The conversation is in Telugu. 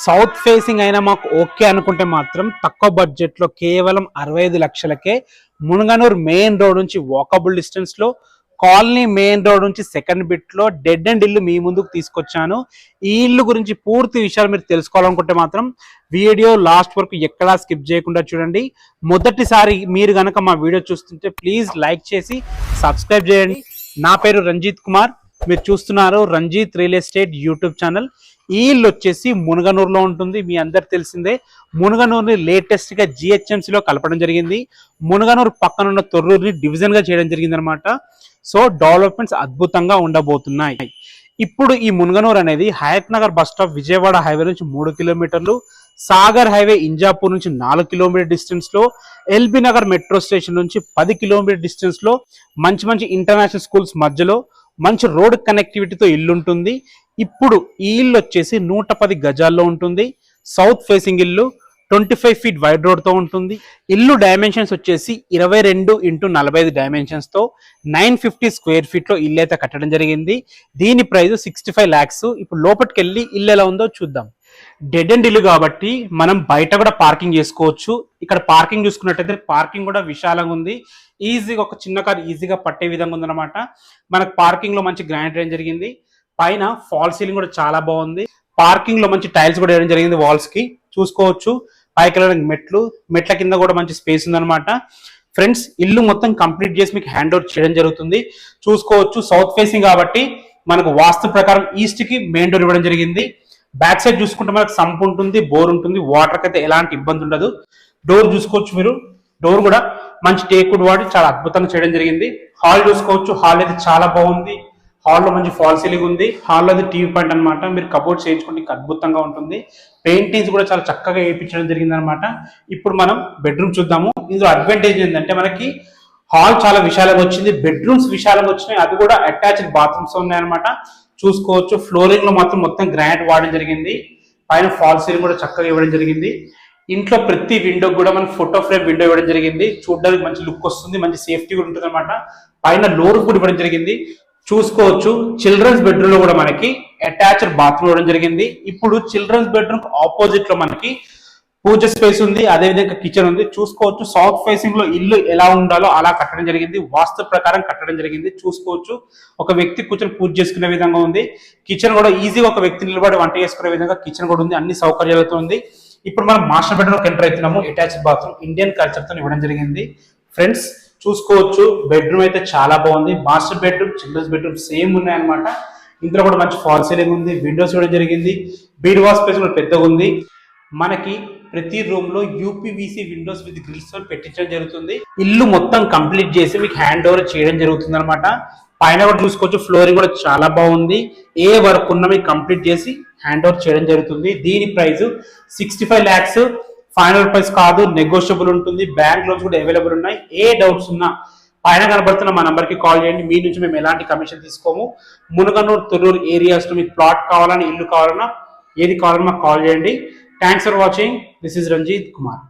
సౌత్ ఫేసింగ్ అయినా మాకు ఓకే అనుకుంటే మాత్రం తక్కువ బడ్జెట్ లో కేవలం 65 లక్షలకే మునగనూరు మెయిన్ రోడ్ నుంచి వాకబుల్ డిస్టెన్స్ లో కాలనీ మెయిన్ రోడ్ నుంచి సెకండ్ బిట్ లో డెడ్ అండ్ ఇల్లు మీ ముందుకు తీసుకొచ్చాను. ఈ ఇల్లు గురించి పూర్తి విషయాలు మీరు తెలుసుకోవాలనుకుంటే మాత్రం వీడియో లాస్ట్ వరకు ఎక్కడా స్కిప్ చేయకుండా చూడండి. మొదటిసారి మీరు గనక మా వీడియో చూస్తుంటే ప్లీజ్ లైక్ చేసి సబ్స్క్రైబ్ చేయండి. నా పేరు రంజిత్ కుమార్, మీరు చూస్తున్నారు Ranjith real estate YouTube channel. ఈ ఇల్లు వచ్చేసి మునగనూరులో ఉంటుంది. మీ అందరు తెలిసిందే, మునగనూరుని లేటెస్ట్ గా జిహెచ్ఎంసీలో కలపడం జరిగింది. మునగనూరు పక్కన ఉన్న తొర్రూరుని డివిజన్ గా చేయడం జరిగింది అనమాట. సో డెవలప్మెంట్స్ అద్భుతంగా ఉండబోతున్నాయి. ఇప్పుడు ఈ మునగనూరు అనేది Hayath Nagar bus stop Vijayawada highway నుంచి 3 కిలోమీటర్లు, సాగర్ హైవే ఇంజాపూర్ నుంచి 4 కిలోమీటర్ డిస్టెన్స్ లో, ఎల్బీ నగర్ మెట్రో స్టేషన్ నుంచి 10 కిలోమీటర్ డిస్టెన్స్ లో, మంచి మంచి ఇంటర్నేషనల్ స్కూల్స్ మధ్యలో మంచి రోడ్ కనెక్టివిటీతో ఇల్లు ఉంటుంది. ఇప్పుడు ఈ ఇల్లు వచ్చేసి 110 గజాల్లో ఉంటుంది. సౌత్ ఫేసింగ్ ఇల్లు, 25 ఫీట్ వైడ్ రోడ్ తో ఉంటుంది. ఇల్లు డైమెన్షన్స్ వచ్చేసి 22x45 డైమెన్షన్స్ తో 950 స్క్వేర్ ఫీట్ లో ఇల్లు అయితే కట్టడం జరిగింది. దీని ప్రైస్ 65 lakhs. ఇప్పుడు లోపలికి వెళ్ళి ఇల్లు ఎలా ఉందో చూద్దాం. డెడ్ అండ్ ఇల్లు కాబట్టి మనం బయట కూడా పార్కింగ్ చేసుకోవచ్చు. ఇక్కడ పార్కింగ్ చూసుకున్నట్టయితే పార్కింగ్ కూడా విశాలంగా ఉంది. ఈజీగా ఒక చిన్న కార్ ఈజీగా పట్టే విధంగా ఉందన్నమాట. మనకు పార్కింగ్ లో మంచి గ్రానైట్ వేయడం జరిగింది. పైన ఫాల్ సీలింగ్ కూడా చాలా బాగుంది. పార్కింగ్ లో మంచి టైల్స్ కూడా వేయడం జరిగింది. వాల్స్ కి చూసుకోవచ్చు. పైకి వెళ్ళడానికి మెట్ల కింద కూడా మంచి స్పేస్ ఉందన్నమాట. ఫ్రెండ్స్, ఇల్లు మొత్తం కంప్లీట్ చేసి మీకు హ్యాండ్ ఓవర్ చేయడం జరుగుతుంది. చూసుకోవచ్చు, సౌత్ ఫేసింగ్ కాబట్టి మనకు వాస్తు ప్రకారం ఈస్ట్ కి మెయిన్ డోర్ ఇవ్వడం జరిగింది. బ్యాక్ సైడ్ చూసుకుంటే మనకు సంప్ ఉంటుంది, బోర్ ఉంటుంది. వాటర్ అయితే ఎలాంటి ఇబ్బంది ఉండదు. డోర్ చూసుకోవచ్చు మీరు, డోర్ కూడా మంచి టేక్వుడ్ వాడి చాలా అద్భుతంగా చేయడం జరిగింది. హాల్ చూసుకోవచ్చు, హాల్ అయితే చాలా బాగుంది. హాల్లో మంచి ఫాల్ సీలింగ్ ఉంది. హాల్లో అది టీవీ పాయింట్ అనమాట. మీరు కబోర్డ్ చేయించుకుంటే అద్భుతంగా ఉంటుంది. పెయింటింగ్స్ కూడా చాలా చక్కగా వేయించడం జరిగింది అనమాట. ఇప్పుడు మనం బెడ్రూమ్ చూద్దాము. ఇందులో అడ్వాంటేజ్ ఏంటంటే మనకి హాల్ చాలా విశాలంగా వచ్చింది, బెడ్రూమ్స్ విశాలంగా వచ్చినాయి. అది కూడా అటాచ్డ్ బాత్రూమ్స్ ఉన్నాయన్నమాట. చూసుకోవచ్చు, ఫ్లోరింగ్ లో మొత్తం గ్రానైట్ వాడడం జరిగింది. పైన ఫాల్ సీలింగ్ కూడా చక్కగా ఇవ్వడం జరిగింది. ఇంట్లో ప్రతి విండో కూడా మనకి ఫోటో ఫ్రేమ్ విండో ఇవ్వడం జరిగింది. చూడడానికి మంచి లుక్ వస్తుంది, మంచి సేఫ్టీ కూడా ఉంటుంది అనమాట. పైన లోర్ కూడా ఇవ్వడం జరిగింది. చూసుకోవచ్చు, చిల్డ్రన్స్ బెడ్రూమ్ లో కూడా మనకి అటాచ్డ్ బాత్రూమ్ ఇవ్వడం జరిగింది. ఇప్పుడు చిల్డ్రన్స్ బెడ్రూమ్ ఆపోజిట్ లో మనకి పూజ స్పేస్ ఉంది, అదేవిధంగా కిచెన్ ఉంది. చూసుకోవచ్చు, సౌత్ ఫేసింగ్ లో ఇల్లు ఎలా ఉండాలో అలా కట్టడం జరిగింది. వాస్తు ప్రకారం కట్టడం జరిగింది. చూసుకోవచ్చు, ఒక వ్యక్తి కూర్చొని పూజ చేసుకునే విధంగా ఉంది. కిచెన్ కూడా ఈజీగా ఒక వ్యక్తి నిలబడి వంట చేసుకునే విధంగా కిచెన్ కూడా ఉంది. అన్ని సౌకర్యాలతో ఉంది. ఇప్పుడు మనం మాస్టర్ బెడ్రూమ్ ఎంటర్ అవుతున్నాము. అటాచ్డ్ బాత్రూమ్ ఇండియన్ కల్చర్ తో ఇవ్వడం జరిగింది. ఫ్రెండ్స్, చూసుకోవచ్చు, బెడ్రూమ్ అయితే చాలా బాగుంది. Master bedroom, children's bedroom same ఉన్నాయన్నమాట. ఇందులో కూడా మంచి ఫాల్ సీలింగ్ ఉంది, విండోస్ ఇవ్వడం జరిగింది. బీడ్ వాష్ స్పేస్ కూడా పెద్దగా ఉంది. మనకి ప్రతి రూమ్ లో యూపీవీసీ విండోస్ విత్ గ్రిల్స్ తో పెట్టించడం జరుగుతుంది. ఇల్లు మొత్తం కంప్లీట్ చేసి మీకు హ్యాండ్ ఓవర్ చేయడం జరుగుతుంది అనమాట. పైన కూడా చూసుకోవచ్చు, ఫ్లోరింగ్ కూడా చాలా బాగుంది. ఏ వర్క్ ఉన్నా మీకు కంప్లీట్ చేసి హ్యాండ్ ఓవర్ చేయడం జరుగుతుంది. దీని ప్రైస్ 65 lakhs. ఫైనల్ ప్రైస్ కాదు, నెగోషియబుల్ ఉంటుంది. బ్యాంక్ లోన్స్ కూడా అవైలబుల్ ఉన్నాయి. ఏ డౌట్స్ ఉన్నా పైన కనబడుతున్న మా నంబర్ కి కాల్ చేయండి. మీ నుంచి మేము ఎలాంటి కమిషన్ తీసుకోము. మునగనూరు, తొర్రూరు ఏరియాస్ లో మీకు ప్లాట్ కావాలన్నా, ఇల్లు కావాలన్నా, ఏది కావాలన్నా మాకు కాల్ చేయండి. Thanks for watching. This is Ranjith Kumar.